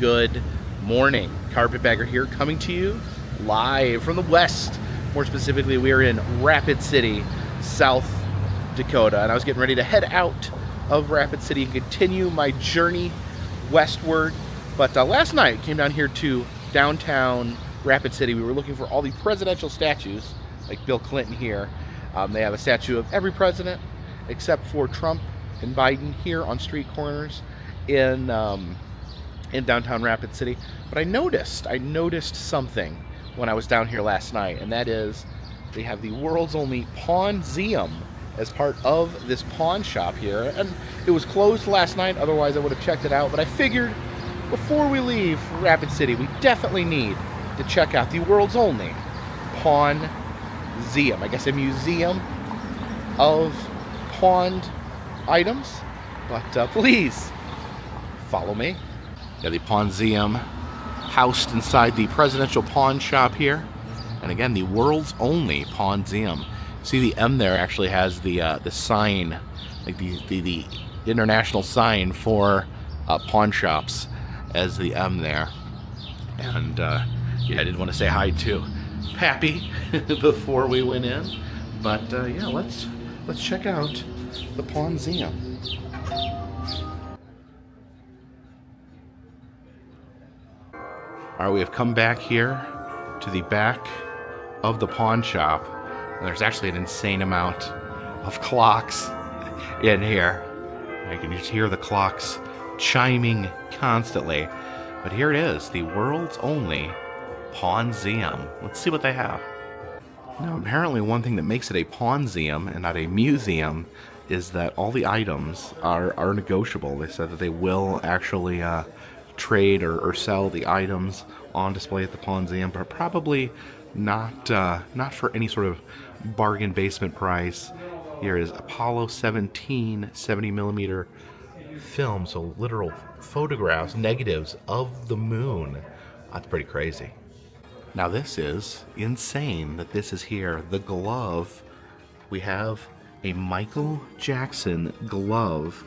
good morning. Carpetbagger here, coming to you live from the west. More specifically, we are in Rapid City, South Dakota, and I was getting ready to head out of Rapid City and continue my journey westward. But last night, I came down here to downtown Rapid City. We were looking for all the presidential statues, like Bill Clinton here. They have a statue of every president except for Trump and Biden here on street corners in downtown Rapid City. But I noticed something when I was down here last night, and that is they have the world's only Pawnseum as part of this pawn shop here. And it was closed last night, otherwise I would have checked it out. But I figured before we leave Rapid City, we definitely need to check out the world's only Pawnseum. I guess a museum of pawned items. But please follow me. Yeah, the Pawnseum housed inside the presidential pawn shop here. And again, the world's only Pawnseum. See, the M there actually has the sign, like the international sign for pawn shops as the M there. And yeah, I did want to say hi to Pappy before we went in. But yeah, let's check out the Pawnseum. All right, we have come back here to the back of the pawn shop. And there's actually an insane amount of clocks in here. You can just hear the clocks chiming constantly. But here it is, the world's only Pawnseum. Let's see what they have. Now, apparently one thing that makes it a Pawnseum and not a museum is that all the items are negotiable. They said that they will actually trade or sell the items on display at the Pawnseum, but probably not for any sort of bargain basement price. Here is Apollo 17 70mm film, so literal photographs, negatives of the moon. That's pretty crazy. Now this is insane that this is here. The glove, we have a Michael Jackson glove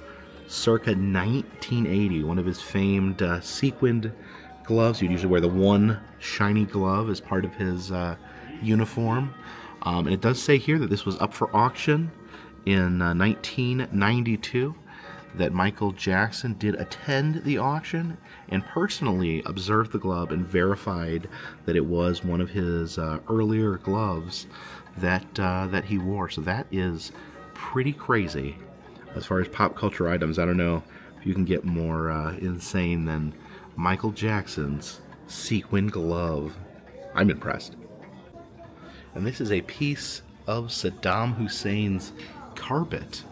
circa 1980, one of his famed sequined gloves. You'd usually wear the one shiny glove as part of his uniform. And it does say here that this was up for auction in 1992, that Michael Jackson did attend the auction and personally observed the glove and verified that it was one of his earlier gloves that he wore. So that is pretty crazy. As far as pop culture items, I don't know if you can get more insane than Michael Jackson's sequin glove. I'm impressed. And this is a piece of Saddam Hussein's carpet.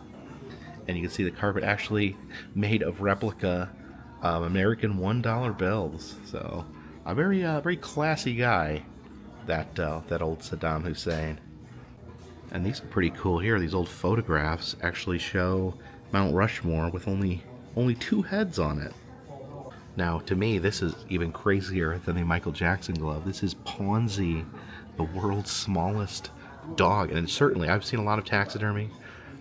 And you can see the carpet actually made of replica American $1 bills. So a very classy guy, that old Saddam Hussein. And these are pretty cool here. These old photographs actually show Mount Rushmore with only two heads on it. Now, to me, this is even crazier than the Michael Jackson glove. This is Pawnseum, the world's smallest dog. And certainly, I've seen a lot of taxidermy.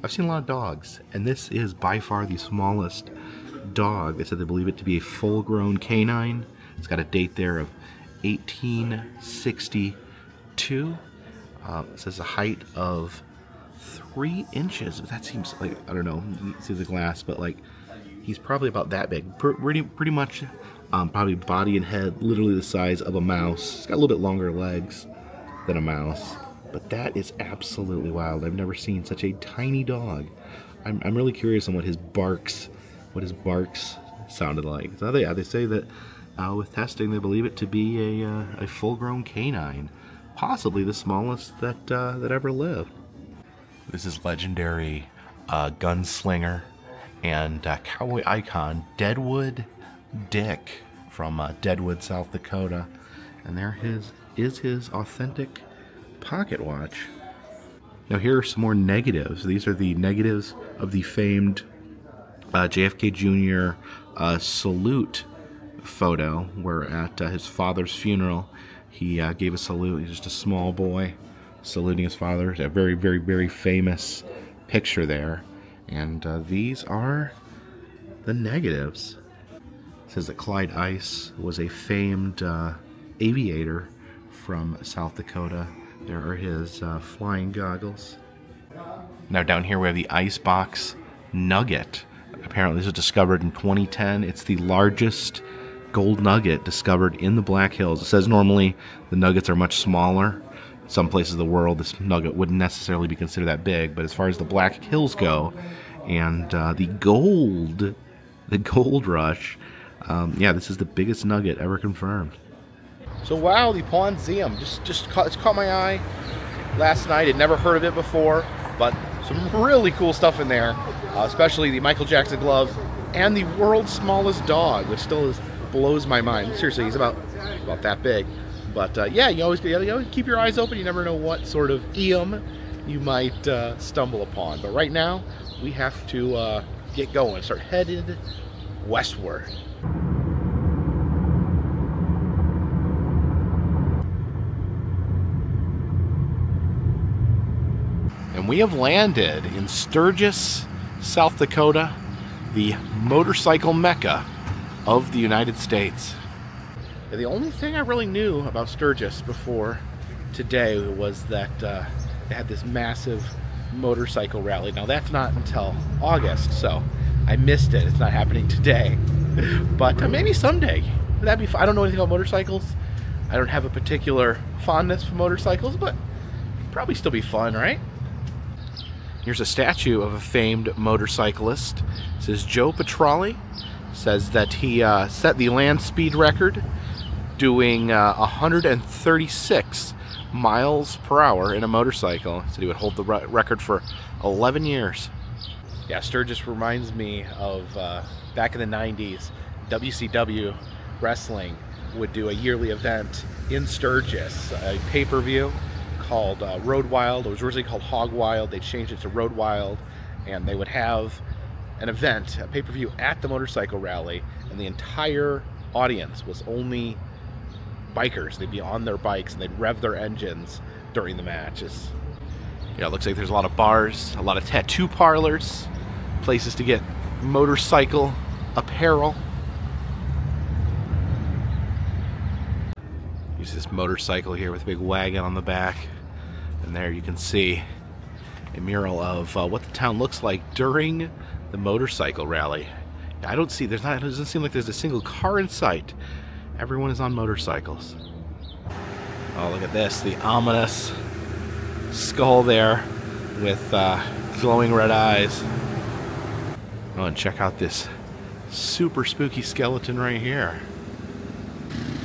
I've seen a lot of dogs. And this is by far the smallest dog. They said they believe it to be a full-grown canine. It's got a date there of 1862. It says a height of 3 inches. That seems like, I don't know, you can see the glass, but like, he's probably about that big. Pretty much, probably body and head, literally the size of a mouse. He's got a little bit longer legs than a mouse. But that is absolutely wild. I've never seen such a tiny dog. I'm really curious on what his barks sounded like. So they say that with testing, they believe it to be a full-grown canine. Possibly the smallest that ever lived. This is legendary gunslinger and cowboy icon Deadwood Dick from Deadwood, South Dakota. And there is his authentic pocket watch. Now here are some more negatives. These are the negatives of the famed JFK Jr. Salute photo, where at his father's funeral he gave a salute. He's just a small boy saluting his father. A very, very, very famous picture there. And these are the negatives. says that Clyde Ice was a famed aviator from South Dakota. There are his flying goggles. Now down here we have the Icebox Nugget. Apparently this was discovered in 2010. It's the largest gold nugget discovered in the Black Hills. It says normally the nuggets are much smaller. In some places of the world this nugget wouldn't necessarily be considered that big, but as far as the Black Hills go and the gold rush, yeah, this is the biggest nugget ever confirmed. So wow, the Pawnseum it's caught my eye last night. I'd never heard of it before, but some really cool stuff in there, especially the Michael Jackson glove and the world's smallest dog, which still blows my mind. Seriously, he's about that big. But yeah, you always keep your eyes open. You never know what sort of eum you might stumble upon. But right now, we have to get going, start headed westward. And we have landed in Sturgis, South Dakota, the motorcycle mecca of the United States. And the only thing I really knew about Sturgis before today was that they had this massive motorcycle rally. Now that's not until August, so I missed it. It's not happening today. But maybe someday. That'd be fun. I don't know anything about motorcycles. I don't have a particular fondness for motorcycles, but it'd probably still be fun, right? Here's a statue of a famed motorcyclist. It says Joe Petrali. Says that he set the land speed record doing 136 miles per hour in a motorcycle. Said he would hold the record for 11 years. Yeah, Sturgis reminds me of back in the 90s, WCW Wrestling would do a yearly event in Sturgis, a pay-per-view called Road Wild. It was originally called Hog Wild. They changed it to Road Wild, and they would have an event, a pay-per-view at the motorcycle rally, and the entire audience was only bikers. They'd be on their bikes and they'd rev their engines during the matches. Yeah, it looks like there's a lot of bars, a lot of tattoo parlors, places to get motorcycle apparel. Use this motorcycle here with a big wagon on the back, and there you can see a mural of what the town looks like during the motorcycle rally. I don't see, it doesn't seem like there's a single car in sight. Everyone is on motorcycles. Oh, look at this, the ominous skull there with glowing red eyes. Oh, and check out this super spooky skeleton right here.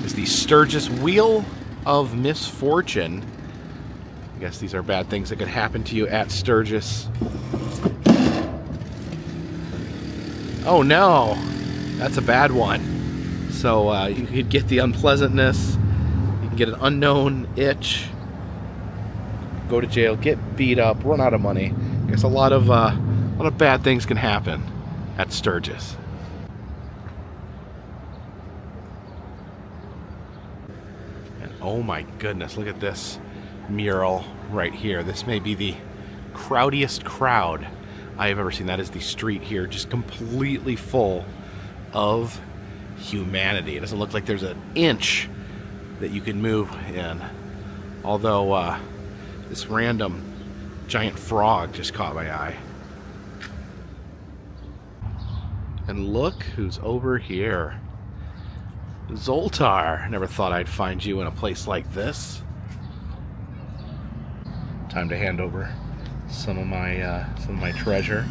It's the Sturgis Wheel of Misfortune. I guess these are bad things that could happen to you at Sturgis. Oh no, that's a bad one. So you could get the unpleasantness, you can get an unknown itch, go to jail, get beat up, run out of money. I guess a lot of bad things can happen at Sturgis. And oh my goodness, look at this mural right here. This may be the crowdiest crowd I have ever seen. That is the street here, just completely full of humanity. It doesn't look like there's an inch that you can move in. Although this random giant frog just caught my eye. And look who's over here. Zoltar. Never thought I'd find you in a place like this. Time to hand over some of my treasure.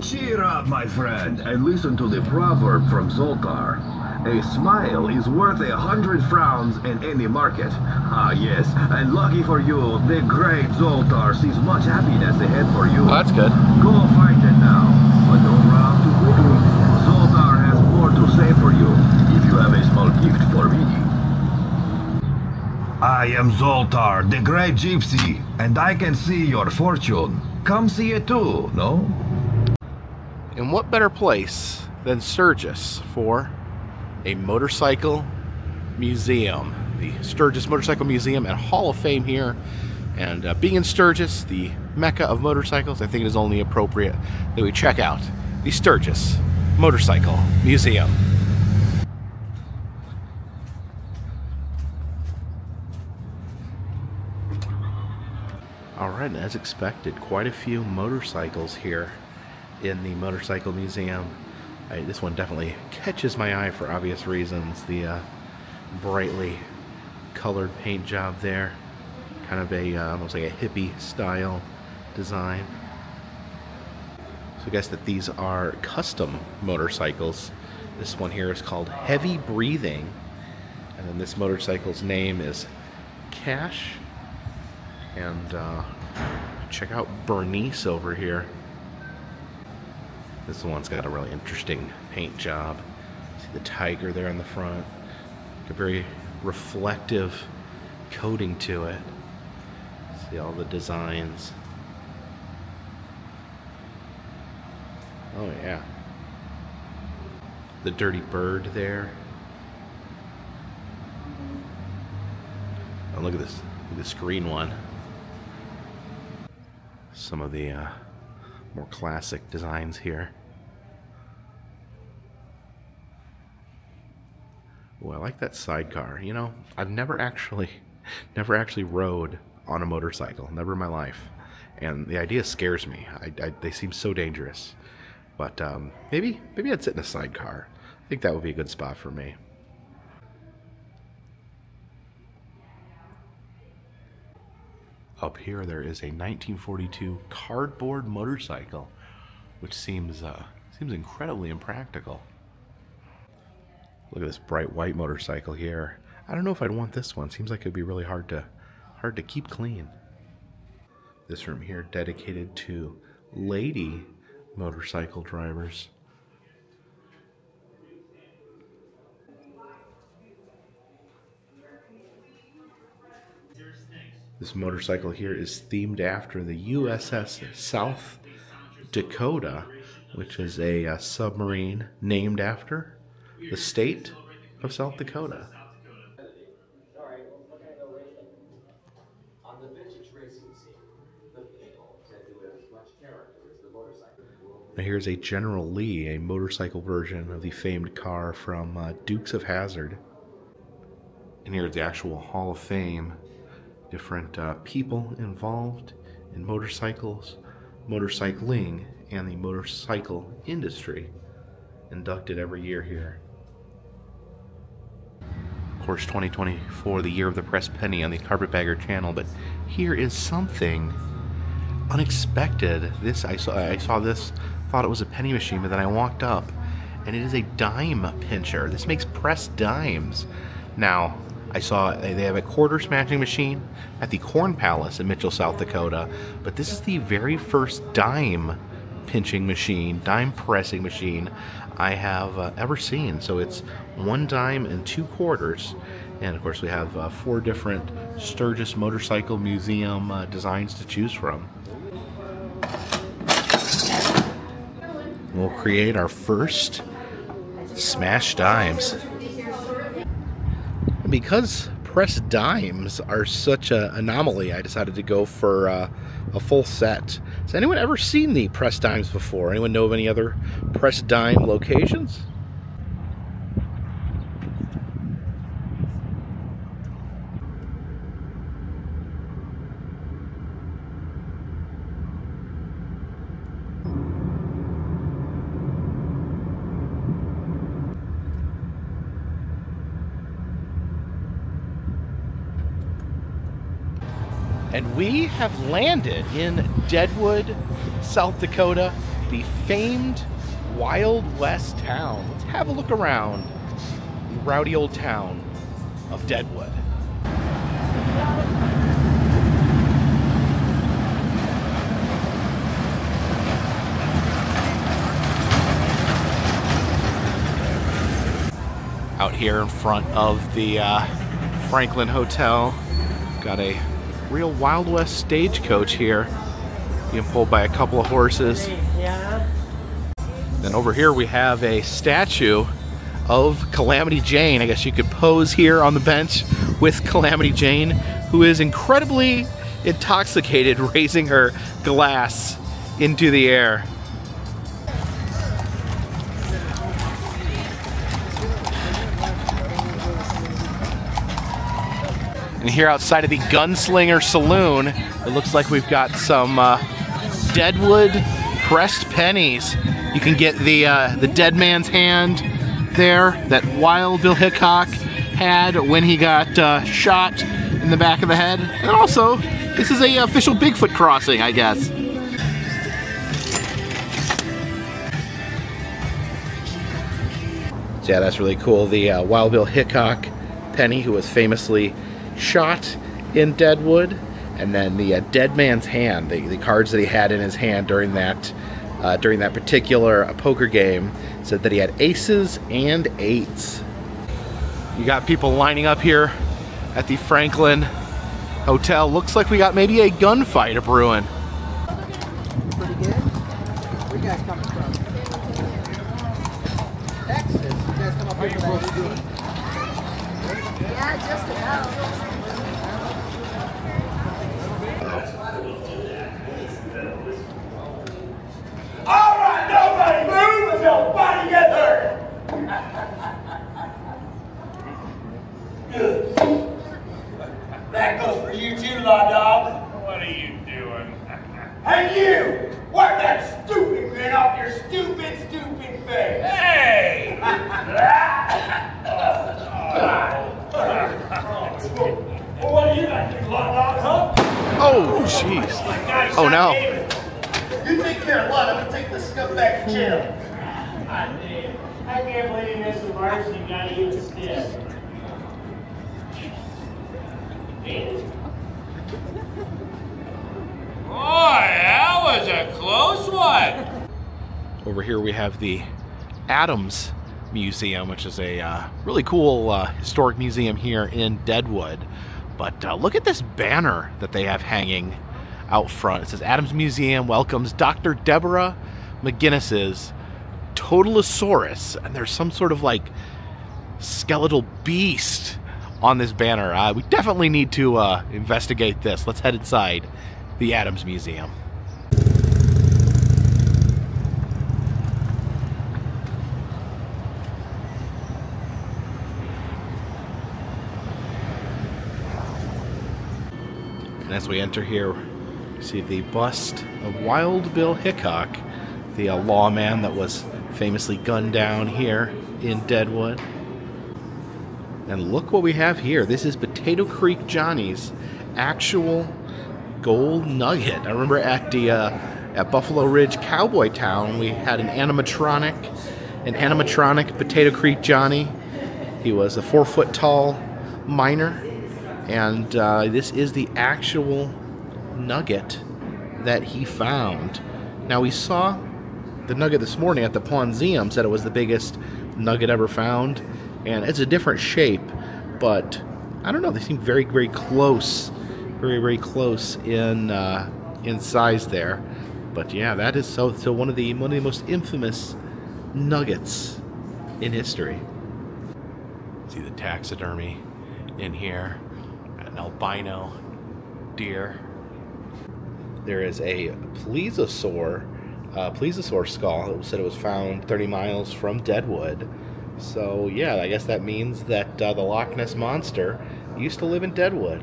Cheer up, my friend, and listen to the proverb from Zoltar. A smile is worth 100 frowns in any market. Ah, yes, and lucky for you, the great Zoltar sees much happiness ahead for you. Oh, that's good. Go find it now, but don't run out too quickly. Zoltar has more to say for you if you have a small gift for me. I am Zoltar, the great gypsy, and I can see your fortune. Come see it too, no? And what better place than Sturgis for a motorcycle museum? The Sturgis Motorcycle Museum and Hall of Fame here. And being in Sturgis, the mecca of motorcycles, I think it is only appropriate that we check out the the Sturgis Motorcycle Museum. Alright, as expected, quite a few motorcycles here in the Motorcycle Museum. This one definitely catches my eye for obvious reasons. The brightly colored paint job there. Kind of a almost like a hippie style design. So I guess that these are custom motorcycles. This one here is called Heavy Breathing. And then this motorcycle's name is Cash. And check out Bernice over here. This one's got a really interesting paint job. See the tiger there in the front. A very reflective coating to it. See all the designs. Oh yeah. The dirty bird there. Oh, look at this. Look at this green one. Some of the more classic designs here. Oh, I like that sidecar. You know, I've never actually rode on a motorcycle, never in my life, and the idea scares me. They seem so dangerous. But maybe I'd sit in a sidecar. I think that would be a good spot for me. Up here there is a 1942 cardboard motorcycle, which seems incredibly impractical. Look at this bright white motorcycle here. I don't know if I'd want this one. Seems like it'd be really hard to keep clean. This room here dedicated to lady motorcycle drivers. This motorcycle here is themed after the USS South Dakota, which is a submarine named after the state of South Dakota. Now here's a General Lee, a motorcycle version of the famed car from Dukes of Hazzard. And here's the actual Hall of Fame. Different people involved in motorcycles, motorcycling, and the motorcycle industry inducted every year here. Of course, 2024, the year of the press penny on the Carpetbagger channel, but here is something unexpected. I saw this, thought it was a penny machine, but then I walked up and it is a dime pincher. This makes pressed dimes. Now, I saw they have a quarter smashing machine at the Corn Palace in Mitchell, South Dakota, but this is the very first dime pinching machine, dime pressing machine I have ever seen. So it's 1 dime and 2 quarters. And of course we have 4 different Sturgis Motorcycle Museum designs to choose from. We'll create our first smash dimes. Because pressed dimes are such an anomaly, I decided to go for a full set. Has anyone ever seen the pressed dimes before? Anyone know of any other pressed dime locations? And we have landed in Deadwood, South Dakota, the famed Wild West town. Let's have a look around the rowdy old town of Deadwood. Out here in front of the Franklin Hotel, got a real Wild West stagecoach here, being pulled by a couple of horses. Then over here we have a statue of Calamity Jane. I guess you could pose here on the bench with Calamity Jane, who is incredibly intoxicated, raising her glass into the air. And here outside of the Gunslinger Saloon, it looks like we've got some Deadwood pressed pennies. You can get the dead man's hand there that Wild Bill Hickok had when he got shot in the back of the head. And also, this is a official Bigfoot crossing, I guess. So yeah, that's really cool. The Wild Bill Hickok penny, who was famously shot in Deadwood, and then the dead man's hand, the cards that he had in his hand during that particular poker game, said that he had aces and eights. You got people lining up here at the Franklin Hotel. Looks like we got maybe a gunfight brewing. Pretty good. Where you guys coming from? Texas. You guys come up here for that? Yeah, just about. All right, nobody move and nobody get hurt. Good. That goes for you too, La Dog. What are you doing? And you! Wipe that stupid grin off your stupid face! Hey! Well, what do you like, you La Dog, huh? Oh, jeez. Oh, no. You take care of Lud, I'm gonna take the scuff back to jail. I can't believe you missed the varsity and got you instead. Boy, that was a close one. Over here we have the Adams Museum, which is a really cool historic museum here in Deadwood. But look at this banner that they have hanging out front. It says Adams Museum welcomes Dr. Deborah McGinnis's Totalosaurus, and there's some sort of like skeletal beast on this banner. We definitely need to investigate this. Let's head inside the Adams Museum. And as we enter here, we see the bust of Wild Bill Hickok, the lawman that was famously gunned down here in Deadwood. And look what we have here. This is Potato Creek Johnny's actual gold nugget. I remember at the at Buffalo Ridge Cowboy Town, we had an animatronic Potato Creek Johnny. He was a 4-foot tall miner, and this is the actual nugget that he found. Now, we saw the nugget this morning at the Pawnseum, said it was the biggest nugget ever found, and it's a different shape, but I don't know, they seem very, very close, very close in size there. But yeah, that is so one of the most infamous nuggets in history. See the taxidermy in here, an albino deer. There is a plesiosaur skull. It said it was found 30 miles from Deadwood. So yeah, I guess that means that the Loch Ness Monster used to live in Deadwood.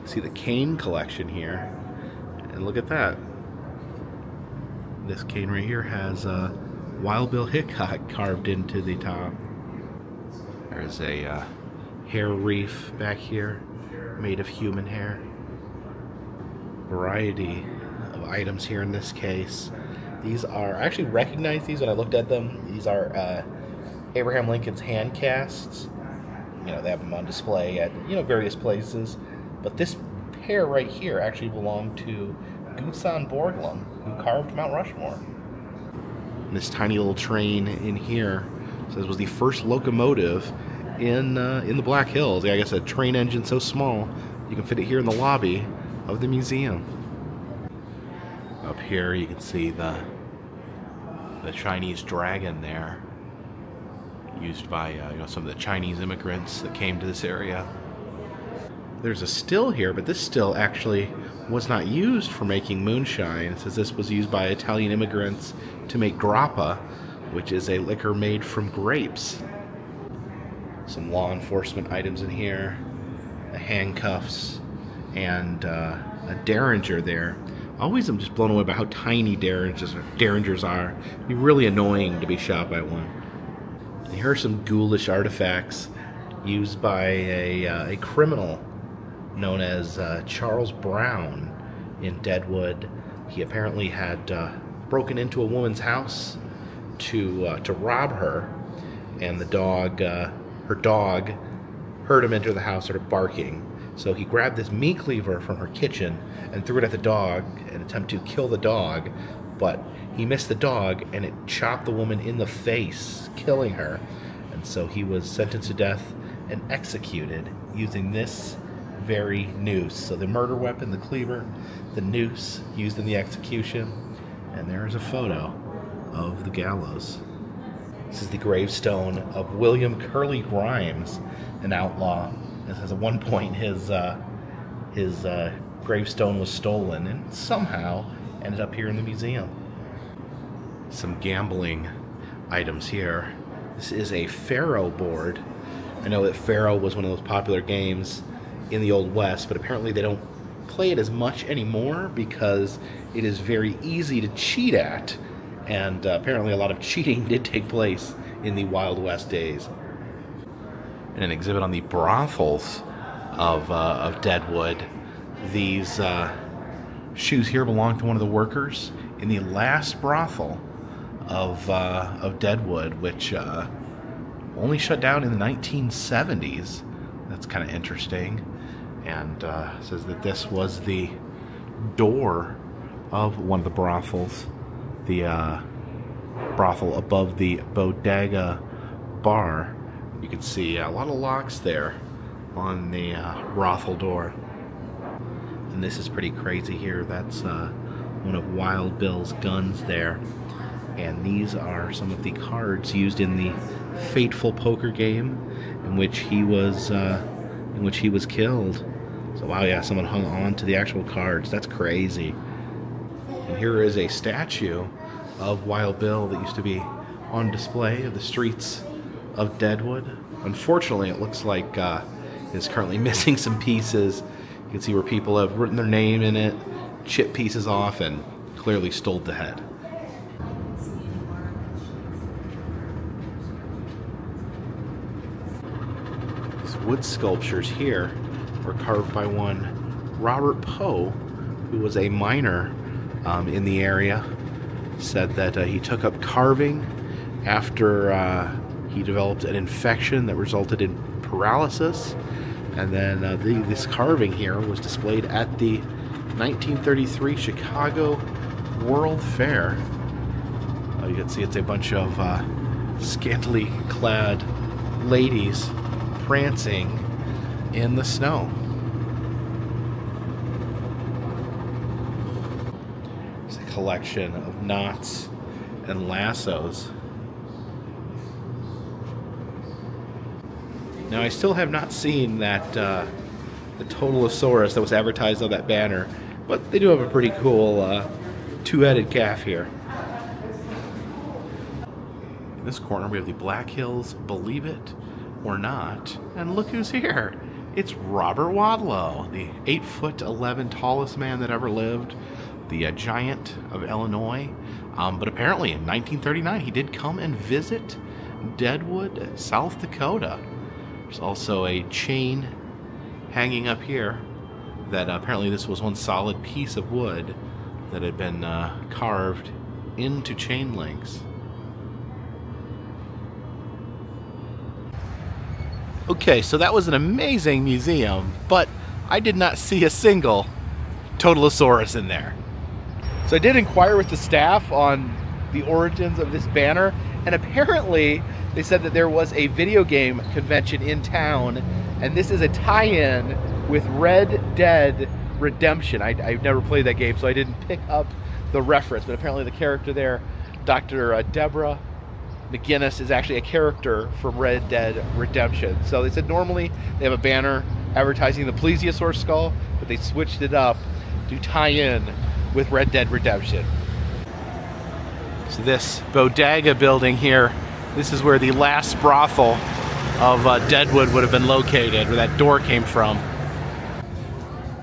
See the cane collection here, and look at that. This cane right here has Wild Bill Hickok carved into the top. There's a hair wreath back here made of human hair. Variety of items here in this case. These are, I actually recognized these when I looked at them. These are Abraham Lincoln's hand casts. You know, they have them on display at, you know, various places. But this pair right here actually belonged to Gutzon Borglum, who carved Mount Rushmore. And this tiny little train in here says was the first locomotive in the Black Hills. I guess a train engine so small you can fit it here in the lobby of the museum. Up here you can see the Chinese dragon there, used by you know, some of the Chinese immigrants that came to this area. There's a still here, but this still actually was not used for making moonshine. It says this was used by Italian immigrants to make grappa, which is a liquor made from grapes. Some law enforcement items in here. handcuffs, and a derringer there. Always I'm just blown away by how tiny derringers are. It'd be really annoying to be shot by one. And here are some ghoulish artifacts used by a criminal known as Charles Brown in Deadwood. He apparently had broken into a woman's house to rob her, and the dog, her dog, heard him enter the house, started barking. So he grabbed this meat cleaver from her kitchen and threw it at the dog in an attempt to kill the dog, but he missed the dog and it chopped the woman in the face, killing her. And so he was sentenced to death and executed using this very noose. So the murder weapon, the cleaver, the noose used in the execution, and there is a photo of the gallows. This is the gravestone of William Curly Grimes, an outlaw. This has at one point his gravestone was stolen and somehow ended up here in the museum. Some gambling items here. This is a faro board. I know that faro was one of those popular games in the Old West, but apparently they don't play it as much anymore because it is very easy to cheat at, and apparently a lot of cheating did take place in the Wild West days. And an exhibit on the brothels of Deadwood. These shoes here belong to one of the workers in the last brothel of Deadwood, which only shut down in the 1970s. That's kind of interesting. And says that this was the door of one of the brothels, the brothel above the bodega bar. You can see a lot of locks there on the brothel door. And this is pretty crazy here. That's one of Wild Bill's guns there. And these are some of the cards used in the fateful poker game in which he was killed. So wow, yeah, someone hung on to the actual cards. That's crazy. And here is a statue of Wild Bill that used to be on display of the streets of Deadwood. Unfortunately, it looks like it's currently missing some pieces. You can see where people have written their name in it, chipped pieces off, and clearly stole the head. These wood sculptures here were carved by one Robert Poe, who was a miner in the area. Said that he took up carving after he developed an infection that resulted in paralysis, and then this carving here was displayed at the 1933 Chicago World Fair. You can see it's a bunch of scantily clad ladies prancing in the snow. It's a collection of knots and lassos. Now, I still have not seen that the Totalosaurus that was advertised on that banner, but they do have a pretty cool two-headed calf here. In this corner, we have the Black Hills Believe It or Not, and look who's here. It's Robert Wadlow, the 8'11" tallest man that ever lived, the giant of Illinois. But apparently in 1939, he did come and visit Deadwood, South Dakota. There's also a chain hanging up here that apparently this was one solid piece of wood that had been carved into chain links. Okay, so that was an amazing museum, but I did not see a single Totalosaurus in there. So I did inquire with the staff on the origins of this banner, and apparently they said that there was a video game convention in town, and this is a tie-in with Red Dead Redemption. I've never played that game, so I didn't pick up the reference, but apparently the character there, Dr. Deborah McGinnis, is actually a character from Red Dead Redemption. So they said normally they have a banner advertising the plesiosaur skull, but they switched it up to tie in with Red Dead Redemption. So this bodega building here, this is where the last brothel of Deadwood would have been located, where that door came from.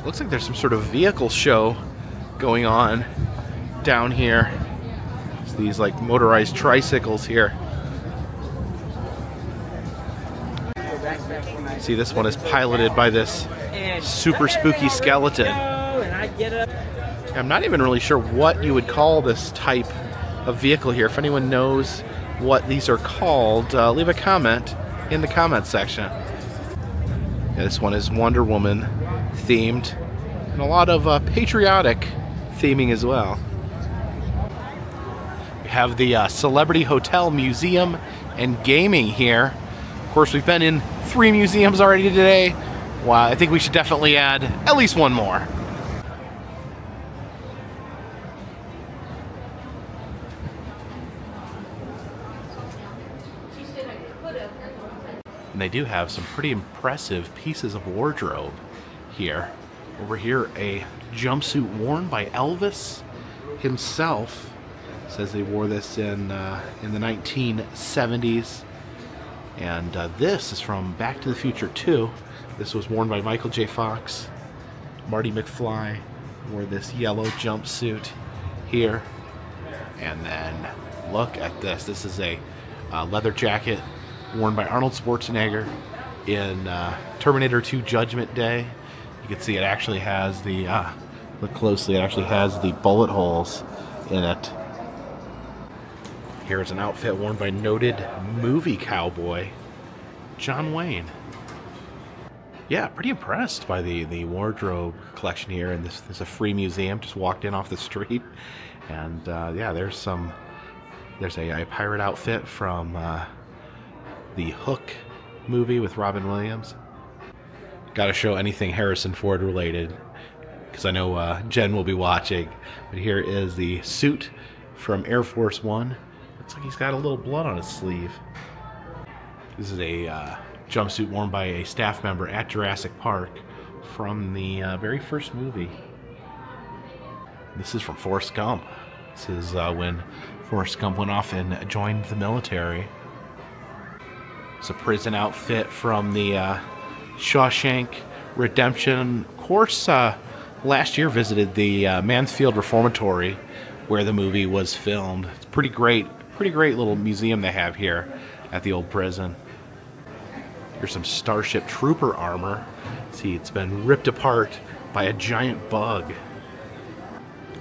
Looks like there's some sort of vehicle show going on down here. It's these like motorized tricycles here. See, this one is piloted by this super spooky skeleton. I'm not even really sure what you would call this type of vehicle here. If anyone knows what these are called, leave a comment in the comment section. Yeah, this one is Wonder Woman themed, and a lot of patriotic theming as well. We have the Celebrity Hotel Museum and Gaming here. Of course, we've been in 3 museums already today. Wow, I think we should definitely add at least one more. And they do have some pretty impressive pieces of wardrobe here. Over here, a jumpsuit worn by Elvis himself. Says they wore this in the 1970s. And this is from Back to the Future 2. This was worn by Michael J. Fox. Marty McFly wore this yellow jumpsuit here. And then look at this. This is a leather jacket worn by Arnold Schwarzenegger in Terminator 2 Judgment Day. You can see it actually has the, look closely, it actually has the bullet holes in it. Here is an outfit worn by noted movie cowboy John Wayne. Yeah, pretty impressed by the wardrobe collection here. And this is a free museum. Just walked in off the street, and yeah, there's a pirate outfit from the Hook movie with Robin Williams. Got to show anything Harrison Ford related, because I know Jen will be watching. But here is the suit from Air Force One. Looks like he's got a little blood on his sleeve. This is a jumpsuit worn by a staff member at Jurassic Park from the very first movie. This is from Forrest Gump. This is when Forrest Gump went off and joined the military. It's a prison outfit from the Shawshank Redemption. Of course, last year visited the Mansfield Reformatory where the movie was filmed. It's pretty great little museum they have here at the old prison. Here's some Starship Trooper armor. See, it's been ripped apart by a giant bug.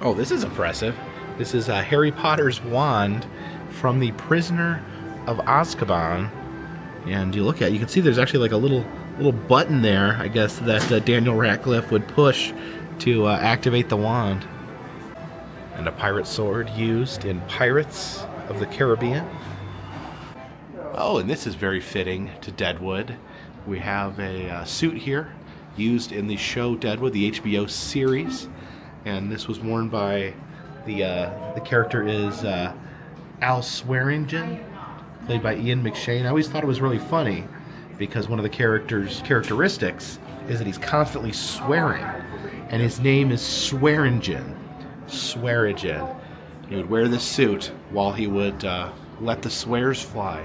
Oh, this is impressive. This is Harry Potter's wand from the Prisoner of Azkaban. And you look at it, you can see there's actually like a little button there, I guess, that Daniel Radcliffe would push to activate the wand. And a pirate sword used in Pirates of the Caribbean. Oh, and this is very fitting to Deadwood. We have a suit here used in the show Deadwood, the HBO series. And this was worn by the character is Al Swearingen, played by Ian McShane. I always thought it was really funny because one of the character's characteristics is that he's constantly swearing, and his name is Swearingen. Swearingen. He would wear this suit while he would let the swears fly.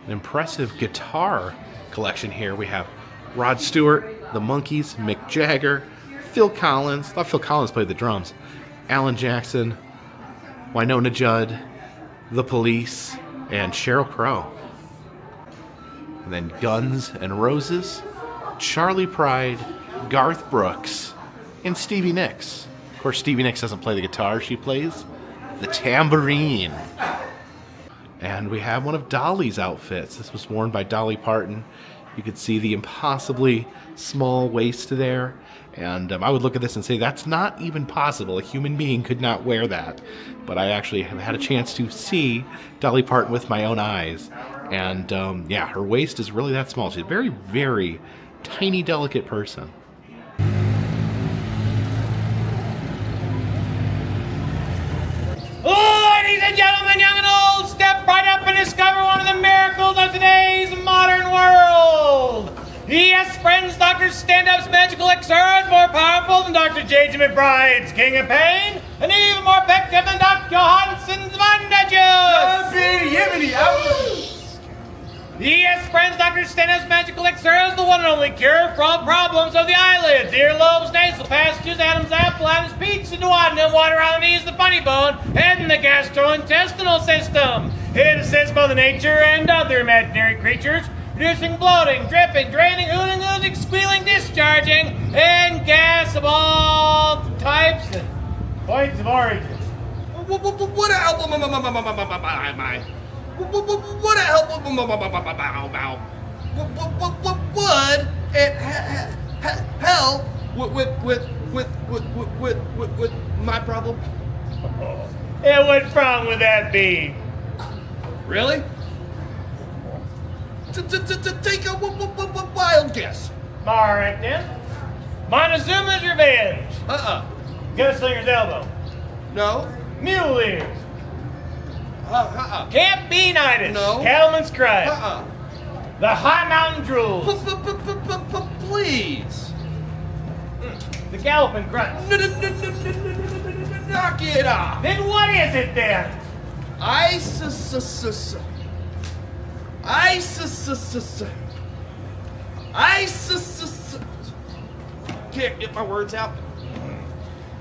An impressive guitar collection here. We have Rod Stewart, the Monkees, Mick Jagger, Phil Collins. I thought Phil Collins played the drums. Alan Jackson, Winona Judd, The Police, and Sheryl Crow. And then Guns N' Roses, Charlie Pride, Garth Brooks, and Stevie Nicks. Of course, Stevie Nicks doesn't play the guitar. She plays the tambourine. And we have one of Dolly's outfits. This was worn by Dolly Parton. You could see the impossibly small waist there. And I would look at this and say, that's not even possible. A human being could not wear that. But I actually have had a chance to see Dolly Parton with my own eyes. And yeah, her waist is really that small. She's a very, very tiny, delicate person. Ladies and gentlemen, young and old, step right up and discover one of the miracles of today's modern world. Yes, friends, Dr. Stand-Up's magical elixir is more powerful than Dr. J.J. McBride's King of Pain, and even more effective than Dr. Johansson's Wonder Juice. Yes, friends, Dr. Stennis Magical Elixir is the one and only cure for all problems of the eyelids, earlobes, nasal passages, Adam's apple, Adam's peach, the duodenum, water on the knees, the funny bone, and the gastrointestinal system. It assists Mother Nature and other imaginary creatures, reducing bloating, dripping, draining, hooting, oozing, squealing, discharging, and gas of all types and points of origin. What a help! What a help! What would it help with my problem? And what's wrong with that be? Really? Take a wild guess. All right then. Montezuma's Revenge. Gunslinger's Elbow. No. Mule Ears. Camp Beanitis. No. Cattleman's Cry. The High Mountain Drools. Please. The Galloping Grunts. Knock it off. Then what is it then? Can't get my words out.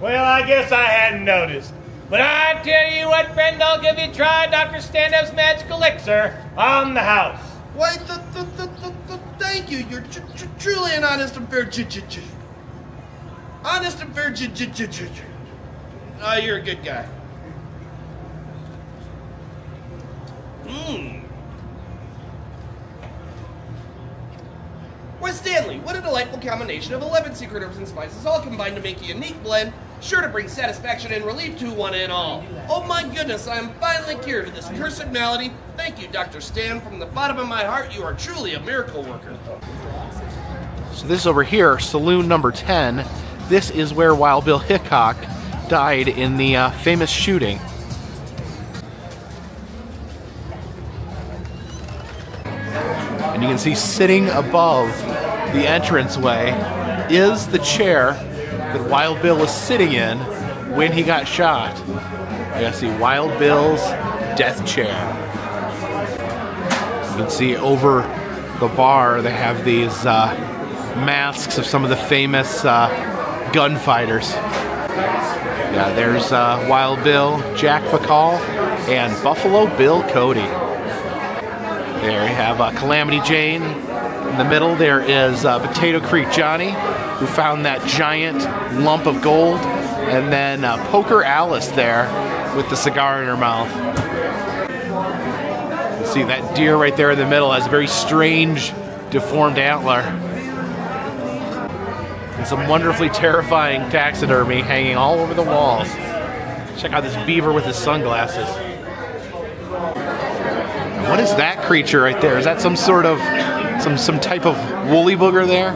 Well, I guess I hadn't noticed. But I tell you what, friend, I'll give you a try Dr. Stand-Up's Magical Elixir on the house. Why, thank you. You're truly an honest and fair honest and fair Oh, you're a good guy. Why, Stanley, what a delightful combination of 11 secret herbs and spices all combined to make a unique blend, sure to bring satisfaction and relief to one and all. Oh my goodness, I am finally cured of this cursed malady. Thank you, Dr. Stan. From the bottom of my heart, you are truly a miracle worker. So this over here, saloon number 10, this is where Wild Bill Hickok died in the famous shooting. And you can see sitting above the entranceway is the chair that Wild Bill was sitting in when he got shot. You can see Wild Bill's death chair. You can see over the bar they have these masks of some of the famous gunfighters. Yeah, there's Wild Bill, Jack McCall, and Buffalo Bill Cody. There you have Calamity Jane. In the middle there is Potato Creek Johnny, who found that giant lump of gold, and then Poker Alice there with the cigar in her mouth. You see that deer right there in the middle has a very strange, deformed antler. And some wonderfully terrifying taxidermy hanging all over the walls. Check out this beaver with his sunglasses. And what is that creature right there? Is that some sort of, some type of woolly booger there?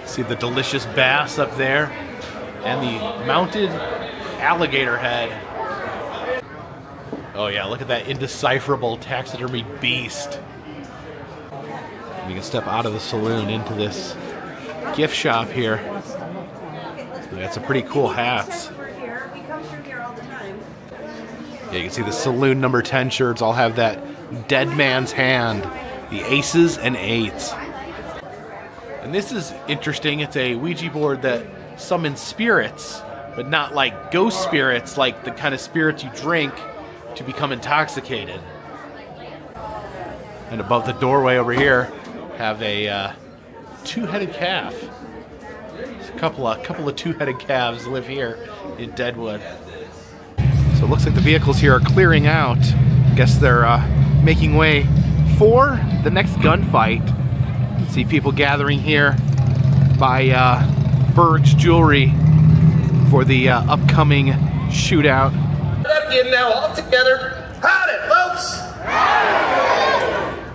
See the delicious bass up there, and the mounted alligator head. Oh yeah, look at that indecipherable taxidermy beast. You can step out of the saloon into this gift shop here. They got some pretty cool hats. Yeah, you can see the saloon number 10 shirts all have that dead man's hand, the aces and eights. And this is interesting. It's a Ouija board that summons spirits, but not like ghost spirits, like the kind of spirits you drink to become intoxicated. And above the doorway over here have a two-headed calf. There's a couple of two-headed calves live here in Deadwood. So it looks like the vehicles here are clearing out. I guess they're making way for the next gunfight. You see people gathering here by Berg's Jewelry for the upcoming shootout. Up again now, all together. Howdy, folks!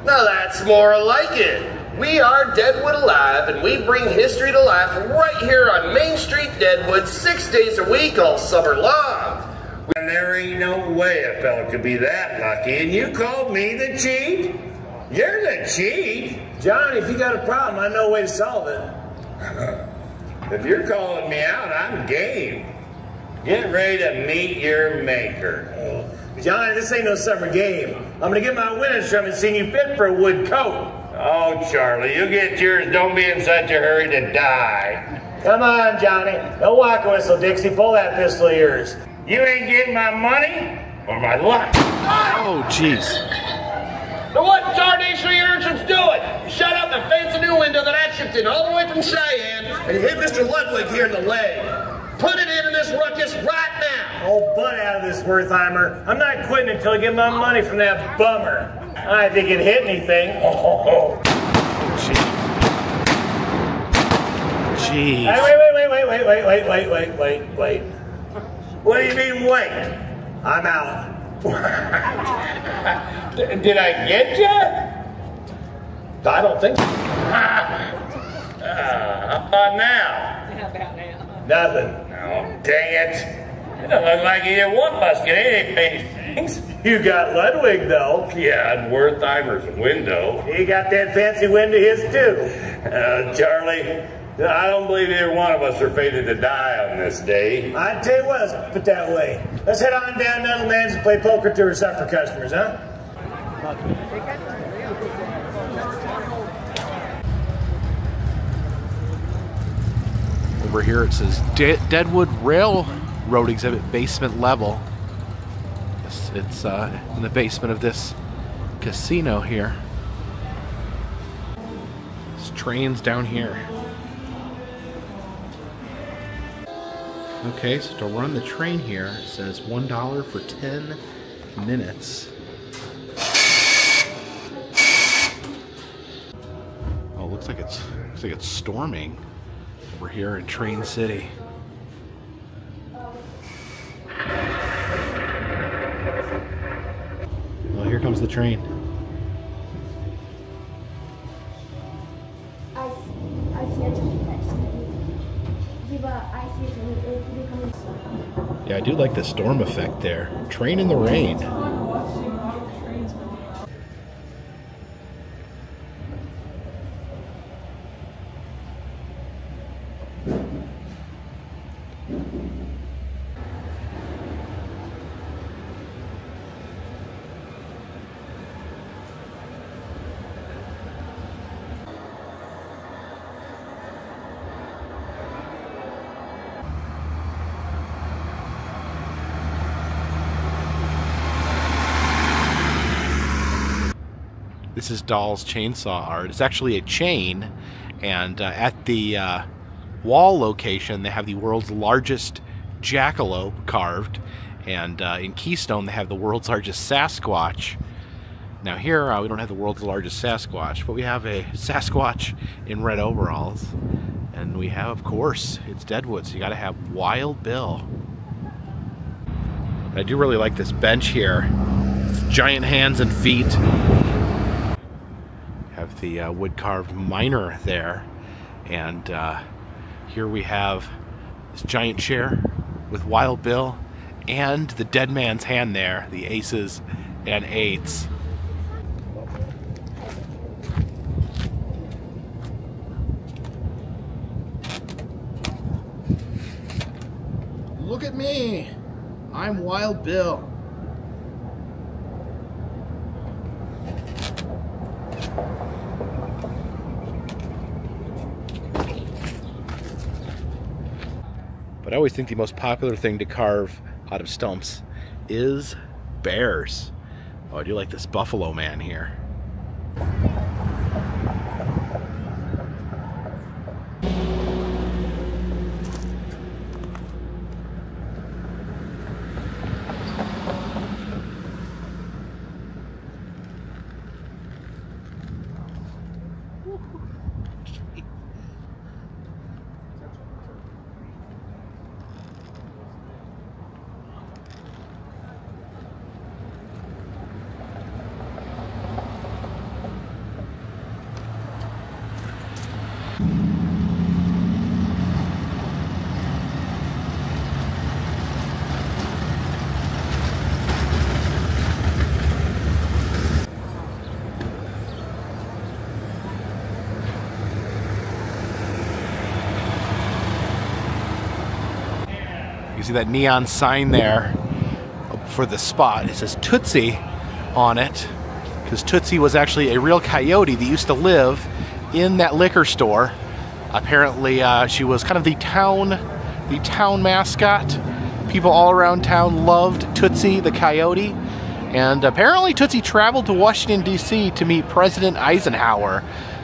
Now that's more like it. We are Deadwood Alive, and we bring history to life right here on Main Street, Deadwood, 6 days a week, all summer long. And there ain't no way a fella could be that lucky, and you called me the cheat? You're the cheat? John, if you got a problem, I know a way to solve it. If you're calling me out, I'm game. Get ready to meet your maker. Johnny, this ain't no summer game. I'm gonna get my winnings from it seeing you fit for a wood coat. Oh, Charlie, you get yours. Don't be in such a hurry to die. Come on, Johnny. No walk whistle, Dixie. Pull that pistol of yours. You ain't getting my money or my luck. Oh, jeez. Now what tarnation are you urchins doing? You shut up and fancy new window that I shipped in all the way from Cheyenne, and you hit Mr. Ludwig here in the leg. Put it in this ruckus right now. Oh, butt out of this, Wertheimer. I'm not quitting until I get my money from that bummer. I think it hit anything. Oh, jeez. Hey, wait. What do you mean, wait? I'm out. Did I get you? I don't think so. How about now? Nothing. Oh, dang it. You don't look like you hit one musket, any things. You got Ludwig, though. Yeah, and Wertheimer's window. He got that fancy window of his, too. Charlie, I don't believe either one of us are fated to die on this day. I'd tell you what, let's put it that way. Let's head on down to Nuttleman's and play poker to our supper customers, huh? Over here it says Deadwood Railroad Exhibit basement level. It's in the basement of this casino here. This train's down here. Okay, so to run the train here, it says $1 for 10 minutes. Oh, looks like it's storming over here in Train City. Well, here comes the train. Yeah, I do like the storm effect there. Train in the rain. This is Dahl's chainsaw art. It's actually a chain, and at the wall location they have the world's largest jackalope carved, and in Keystone they have the world's largest Sasquatch. Now here we don't have the world's largest Sasquatch, but we have a Sasquatch in red overalls, and we have, of course, it's Deadwood, so you gotta have Wild Bill. I do really like this bench here. It's giant hands and feet. Have the wood-carved miner there, and here we have this giant chair with Wild Bill and the dead man's hand there, the aces and eights. Look at me, I'm Wild Bill. But I always think the most popular thing to carve out of stumps is bears. Oh, I do like this buffalo man here. You see that neon sign there for the spot. It says Tootsie on it, because Tootsie was actually a real coyote that used to live in that liquor store. Apparently, she was kind of the town mascot. People all around town loved Tootsie the coyote. And apparently Tootsie traveled to Washington, D.C. to meet President Eisenhower.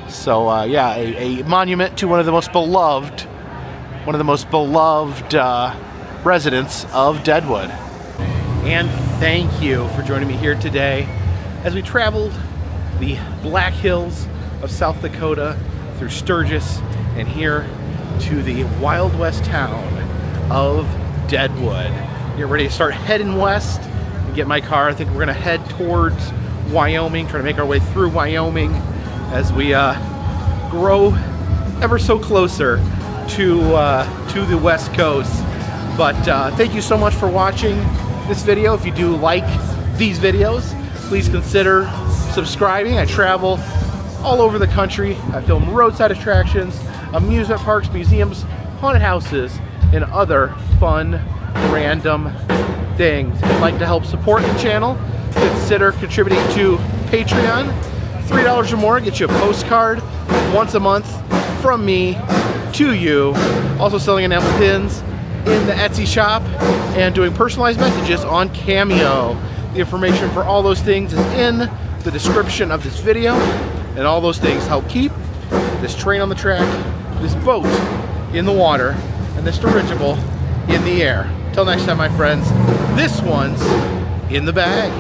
So yeah, a monument to one of the most beloved residents of Deadwood. And thank you for joining me here today as we traveled the Black Hills of South Dakota through Sturgis and here to the Wild West town of Deadwood. Get ready to start heading west and get my car. I think we're gonna head towards Wyoming, trying to make our way through Wyoming as we grow ever so closer to the West Coast. But thank you so much for watching this video. If you do like these videos, please consider subscribing. I travel all over the country. I film roadside attractions, amusement parks, museums, haunted houses, and other fun, random things. If you'd like to help support the channel, consider contributing to Patreon. $3 or more gets you a postcard once a month from me to you. Also selling enamel pins in the Etsy shop and doing personalized messages on Cameo. The information for all those things is in the description of this video, and all those things help keep this train on the track, this boat in the water, and this dirigible in the air. Till next time, my friends, this one's in the bag.